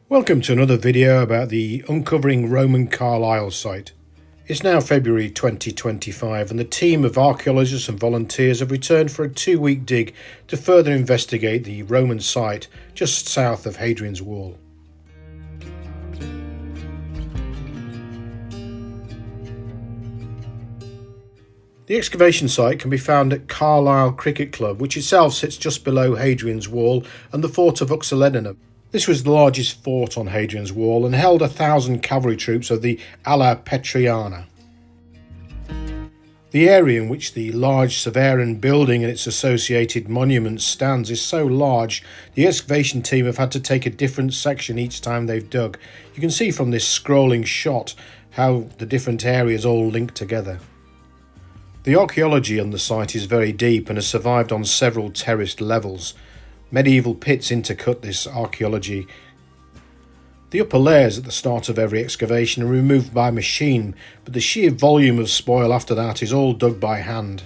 Welcome to another video about the Uncovering Roman Carlisle site. It's now February 2025 and the team of archaeologists and volunteers have returned for a 2-week dig to further investigate the Roman site just south of Hadrian's Wall. The excavation site can be found at Carlisle Cricket Club, which itself sits just below Hadrian's Wall and the fort of Uxcellenum. This was the largest fort on Hadrian's Wall and held 1,000 cavalry troops of the Ala Petriana. The area in which the large Severan building and its associated monuments stands is so large, the excavation team have had to take a different section each time they've dug. You can see from this scrolling shot how the different areas all link together. The archaeology on the site is very deep and has survived on several terraced levels. Medieval pits intercut this archaeology. The upper layers at the start of every excavation are removed by machine, but the sheer volume of spoil after that is all dug by hand.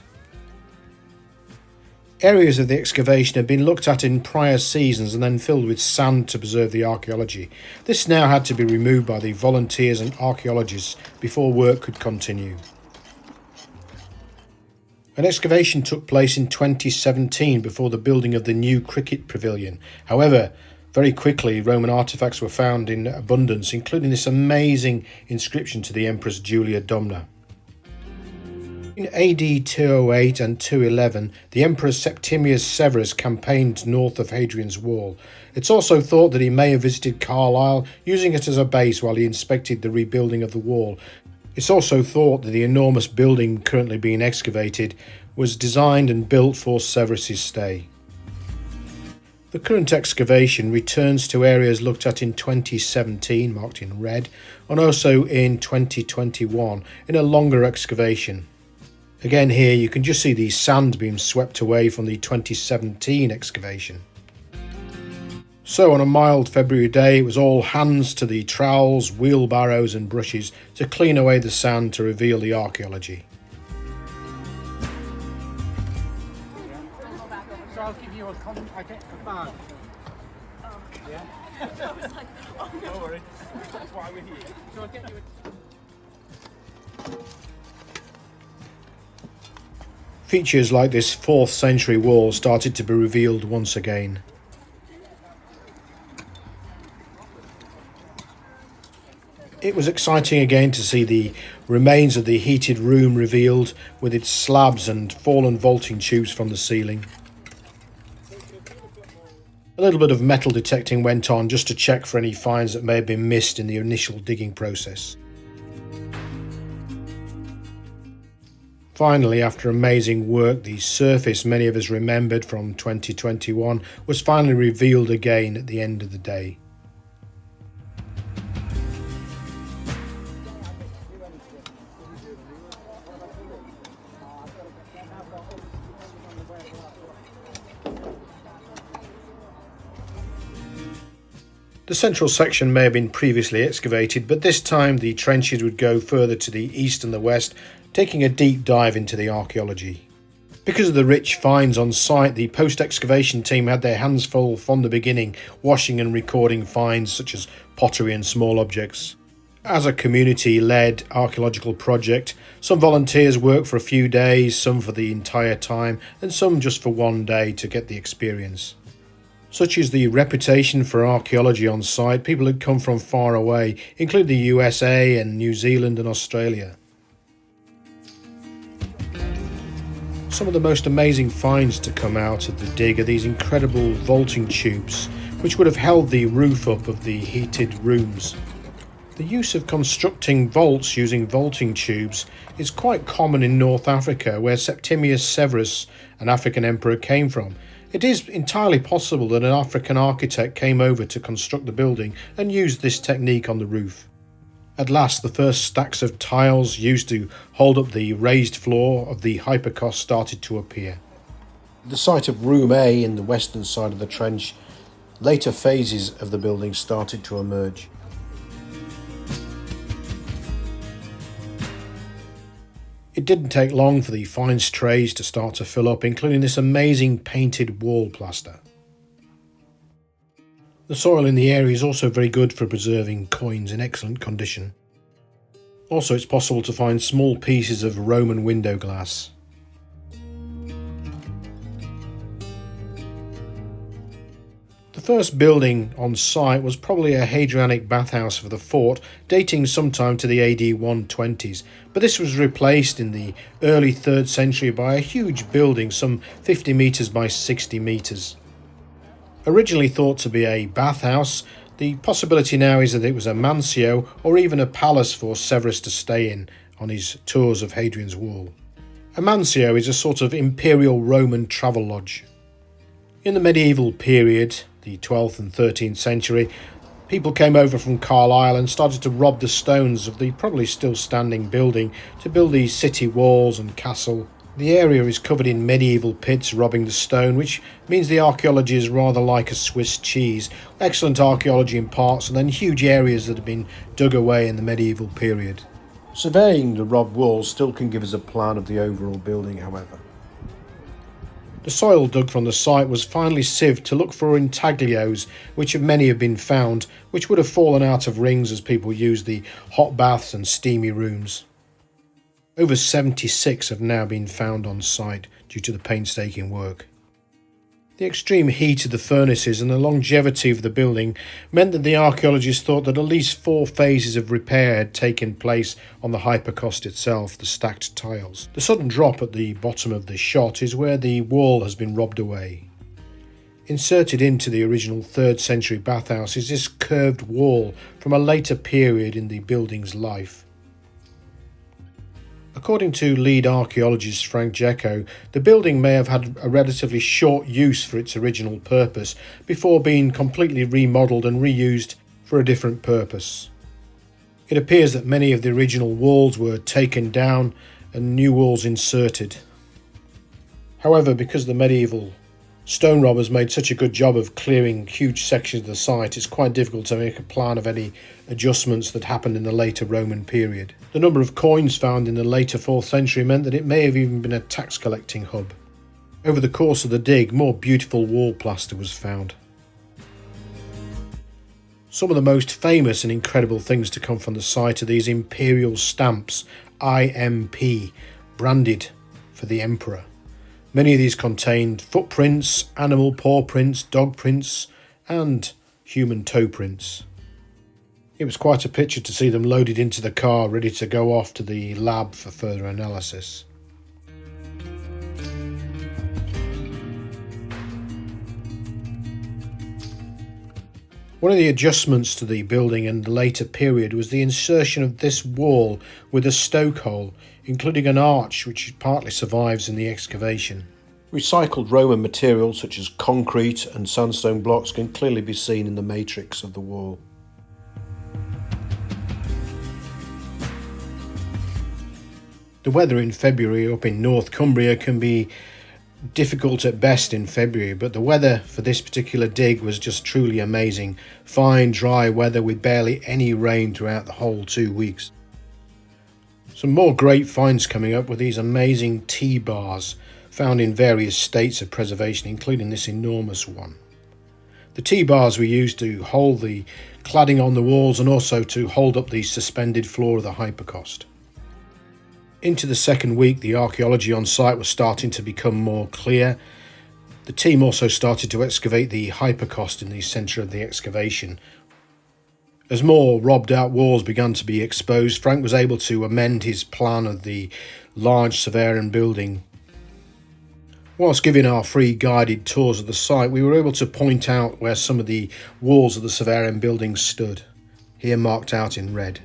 Areas of the excavation have been looked at in prior seasons and then filled with sand to preserve the archaeology. This now had to be removed by the volunteers and archaeologists before work could continue. An excavation took place in 2017 before the building of the new cricket pavilion. However, very quickly Roman artefacts were found in abundance, including this amazing inscription to the Empress Julia Domna. In AD 208 and 211, the Emperor Septimius Severus campaigned north of Hadrian's Wall. It's also thought that he may have visited Carlisle, using it as a base while he inspected the rebuilding of the wall. It's also thought that the enormous building currently being excavated was designed and built for Severus's stay. The current excavation returns to areas looked at in 2017, marked in red, and also in 2021 in a longer excavation. Again here you can just see the sand being swept away from the 2017 excavation. So on a mild February day, it was all hands to the trowels, wheelbarrows and brushes to clean away the sand to reveal the archaeology. So I'll give you a bag. Yeah? I was like, oh no. Don't worry. That's why we're here. So I'll get you Features like this 4th century wall started to be revealed once again. It was exciting again to see the remains of the heated room revealed with its slabs and fallen vaulting tubes from the ceiling. A little bit of metal detecting went on just to check for any finds that may have been missed in the initial digging process. Finally, after amazing work, the surface many of us remembered from 2021 was finally revealed again at the end of the day. The central section may have been previously excavated, but this time the trenches would go further to the east and the west, taking a deep dive into the archaeology. Because of the rich finds on site, the post-excavation team had their hands full from the beginning, washing and recording finds such as pottery and small objects. As a community-led archaeological project, some volunteers worked for a few days, some for the entire time, and some just for one day to get the experience. Such is the reputation for archaeology on site, people had come from far away, including the USA and New Zealand and Australia. Some of the most amazing finds to come out of the dig are these incredible vaulting tubes, which would have held the roof up of the heated rooms. The use of constructing vaults using vaulting tubes is quite common in North Africa, where Septimius Severus, an African emperor, came from. It is entirely possible that an African architect came over to construct the building and used this technique on the roof. At last, the first stacks of tiles used to hold up the raised floor of the hypocaust started to appear. At the site of Room A in the western side of the trench, later phases of the building started to emerge. It didn't take long for the finds trays to start to fill up, including this amazing painted wall plaster. The soil in the area is also very good for preserving coins in excellent condition. Also, it's possible to find small pieces of Roman window glass. The first building on site was probably a Hadrianic bathhouse for the fort, dating sometime to the AD 120s, but this was replaced in the early 3rd century by a huge building some 50 metres by 60 metres. Originally thought to be a bathhouse, the possibility now is that it was a mansio or even a palace for Severus to stay in on his tours of Hadrian's Wall. A mansio is a sort of imperial Roman travel lodge. In the medieval period, the 12th and 13th century, people came over from Carlisle and started to rob the stones of the probably still standing building to build these city walls and castle. The area is covered in medieval pits robbing the stone, which means the archaeology is rather like a Swiss cheese. Excellent archaeology in parts and then huge areas that have been dug away in the medieval period. Surveying the robbed walls still can give us a plan of the overall building, however. The soil dug from the site was finally sieved to look for intaglios, which many have been found, which would have fallen out of rings as people used the hot baths and steamy rooms. Over 76 have now been found on site due to the painstaking work. The extreme heat of the furnaces and the longevity of the building meant that the archaeologists thought that at least 4 phases of repair had taken place on the hypocaust itself, the stacked tiles. The sudden drop at the bottom of the shot is where the wall has been robbed away. Inserted into the original 3rd century bathhouse is this curved wall from a later period in the building's life. According to lead archaeologist Frank Jecko, the building may have had a relatively short use for its original purpose before being completely remodelled and reused for a different purpose. It appears that many of the original walls were taken down and new walls inserted. However, because the medieval stone robbers made such a good job of clearing huge sections of the site, it's quite difficult to make a plan of any adjustments that happened in the later Roman period. The number of coins found in the later 4th century meant that it may have even been a tax collecting hub. Over the course of the dig, more beautiful wall plaster was found. Some of the most famous and incredible things to come from the site are these imperial stamps, IMP, branded for the emperor. Many of these contained footprints, animal paw prints, dog prints, and human toe prints. It was quite a picture to see them loaded into the car, ready to go off to the lab for further analysis. One of the adjustments to the building in the later period was the insertion of this wall with a stoke hole, including an arch which partly survives in the excavation. Recycled Roman materials such as concrete and sandstone blocks can clearly be seen in the matrix of the wall. The weather in February up in North Cumbria can be difficult at best in February, but the weather for this particular dig was just truly amazing. Fine, dry weather with barely any rain throughout the whole 2 weeks. Some more great finds coming up with these amazing T-bars found in various states of preservation, including this enormous one. The T-bars were used to hold the cladding on the walls and also to hold up the suspended floor of the hypocaust. Into the second week, the archaeology on site was starting to become more clear. The team also started to excavate the hypocaust in the centre of the excavation. As more robbed out walls began to be exposed, Frank was able to amend his plan of the large Severian building. Whilst giving our free guided tours of the site, we were able to point out where some of the walls of the Severian building stood, here marked out in red.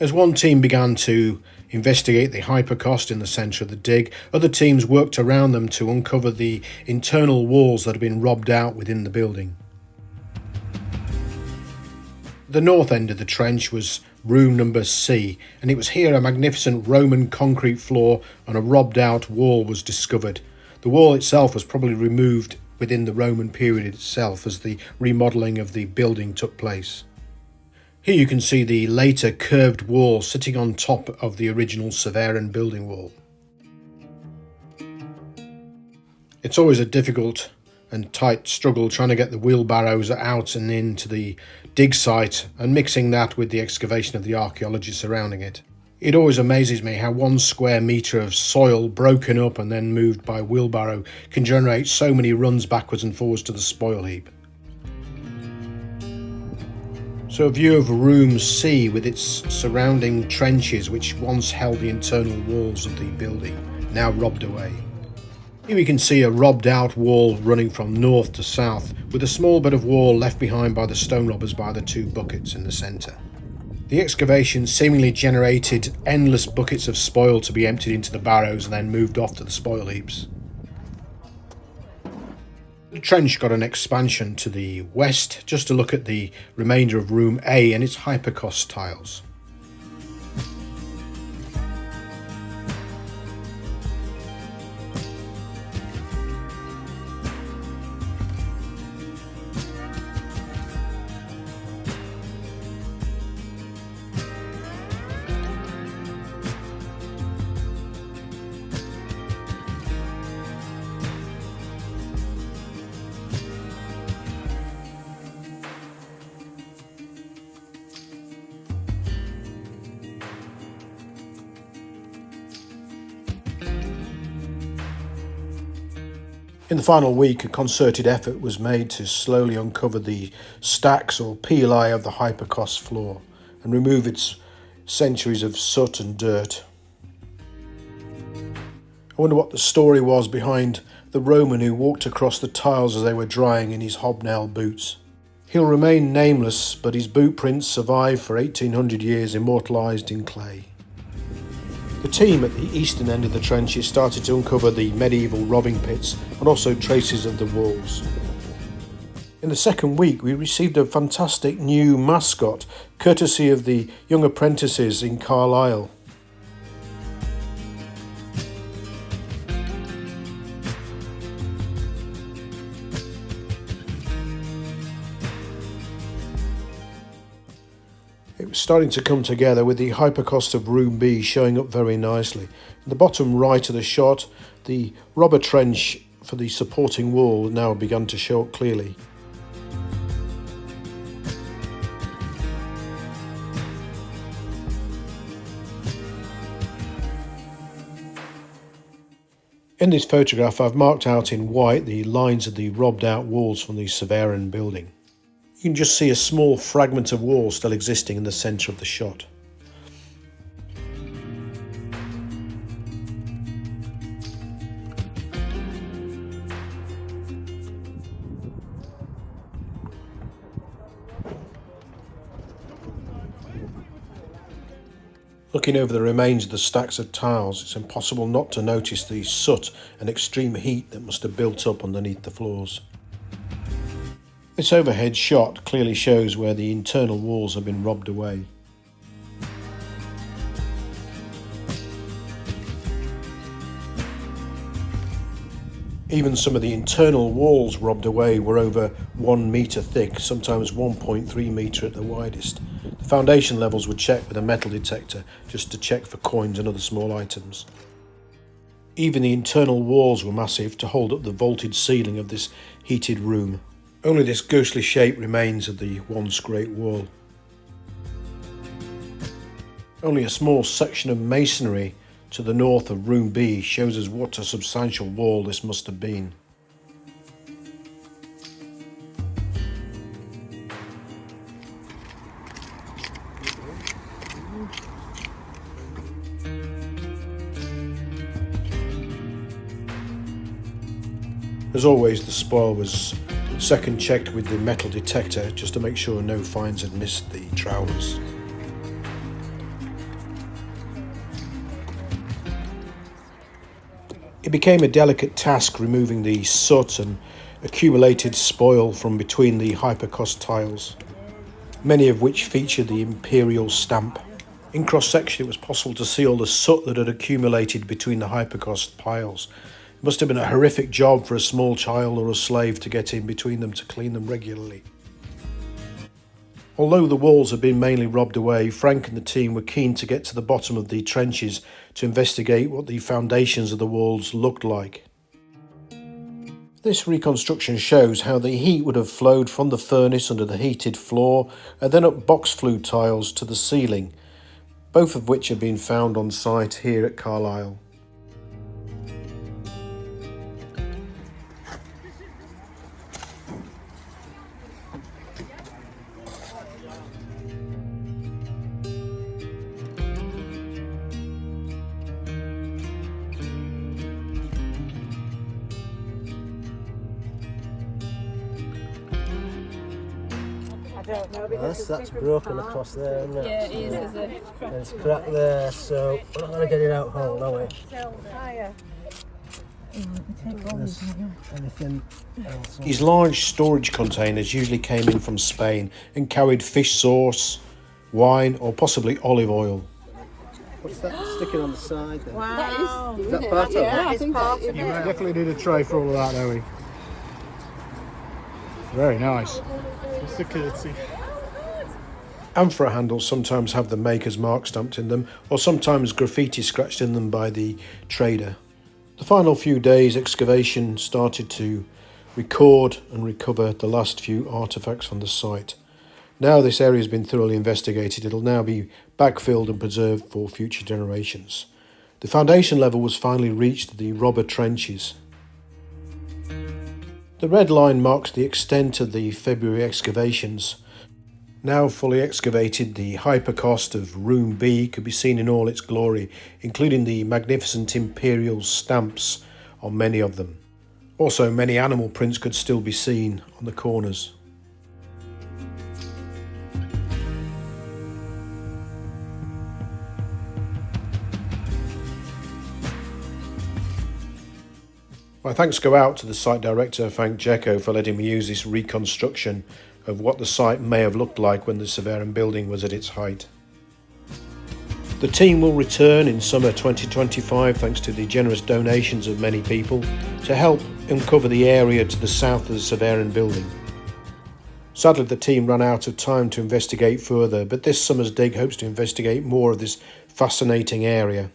As one team began to investigate the hypocaust in the centre of the dig, other teams worked around them to uncover the internal walls that had been robbed out within the building. The north end of the trench was room number C, and it was here a magnificent Roman concrete floor and a robbed out wall was discovered. The wall itself was probably removed within the Roman period itself as the remodelling of the building took place. Here you can see the later curved wall sitting on top of the original Severian building wall. It's always a difficult and tight struggle trying to get the wheelbarrows out and into the dig site and mixing that with the excavation of the archaeology surrounding it. It always amazes me how 1 square metre of soil broken up and then moved by wheelbarrow can generate so many runs backwards and forwards to the spoil heap. So a view of room C with its surrounding trenches which once held the internal walls of the building, now robbed away. Here we can see a robbed out wall running from north to south with a small bit of wall left behind by the stone robbers by the 2 buckets in the centre. The excavation seemingly generated endless buckets of spoil to be emptied into the barrows and then moved off to the spoil heaps. The trench got an expansion to the west just to look at the remainder of room A and its hypocaust tiles. In the final week, a concerted effort was made to slowly uncover the stacks or pili of the hypocaust floor and remove its centuries of soot and dirt. I wonder what the story was behind the Roman who walked across the tiles as they were drying in his hobnail boots. He'll remain nameless, but his boot prints survive for 1800 years immortalised in clay. The team at the eastern end of the trenches started to uncover the medieval robbing pits and also traces of the walls. In the second week, we received a fantastic new mascot, courtesy of the young apprentices in Carlisle. It was starting to come together with the hypocaust of room B showing up very nicely. In the bottom right of the shot, the robber trench for the supporting wall now began to show up clearly. In this photograph, I've marked out in white the lines of the robbed out walls from the Severian building. You can just see a small fragment of wall still existing in the centre of the shot. Looking over the remains of the stacks of tiles, it's impossible not to notice the soot and extreme heat that must have built up underneath the floors. This overhead shot clearly shows where the internal walls have been robbed away. Even some of the internal walls robbed away were over 1 metre thick, sometimes 1.3 metre at the widest. The foundation levels were checked with a metal detector just to check for coins and other small items. Even the internal walls were massive to hold up the vaulted ceiling of this heated room. Only this ghostly shape remains of the once great wall. Only a small section of masonry to the north of room B shows us what a substantial wall this must have been. As always, the spoil was second checked with the metal detector just to make sure no finds had missed the trowels. It became a delicate task removing the soot and accumulated spoil from between the hypocaust tiles, many of which featured the imperial stamp. In cross-section it was possible to see all the soot that had accumulated between the hypocaust piles. It must have been a horrific job for a small child or a slave to get in between them to clean them regularly. Although the walls had been mainly robbed away, Frank and the team were keen to get to the bottom of the trenches to investigate what the foundations of the walls looked like. This reconstruction shows how the heat would have flowed from the furnace under the heated floor and then up box flue tiles to the ceiling, both of which have been found on site here at Carlisle. That's broken across there, isn't it? Yeah, it is, is it? And it's cracked there, so we're not going to get it out whole, are we? Anything else? These large storage containers usually came in from Spain and carried fish sauce, wine or possibly olive oil. What's that sticking on the side there? Wow. Is that part of it? I think part of You it. definitely need a tray for all of that, though. Very nice. What's the curtsy? Amphora handles sometimes have the maker's mark stamped in them, or sometimes graffiti scratched in them by the trader. The final few days excavation started to record and recover the last few artefacts from the site. Now this area has been thoroughly investigated, it'll now be backfilled and preserved for future generations. The foundation level was finally reached at the robber trenches. The red line marks the extent of the February excavations. Now fully excavated, the hypercost of Room B could be seen in all its glory, including the magnificent imperial stamps on many of them. Also, many animal prints could still be seen on the corners. My thanks go out to the site director, Frank Jecko, for letting me use this reconstruction of what the site may have looked like when the Severan building was at its height. The team will return in summer 2025 thanks to the generous donations of many people to help uncover the area to the south of the Severan building. Sadly, the team ran out of time to investigate further, but this summer's dig hopes to investigate more of this fascinating area.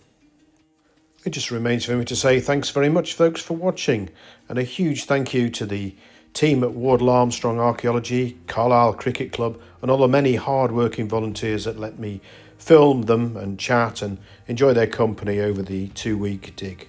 It just remains for me to say thanks very much, folks, for watching, and a huge thank you to the team at Wardle Armstrong Archaeology, Carlisle Cricket Club, and all the many hard-working volunteers that let me film them and chat and enjoy their company over the 2-week dig.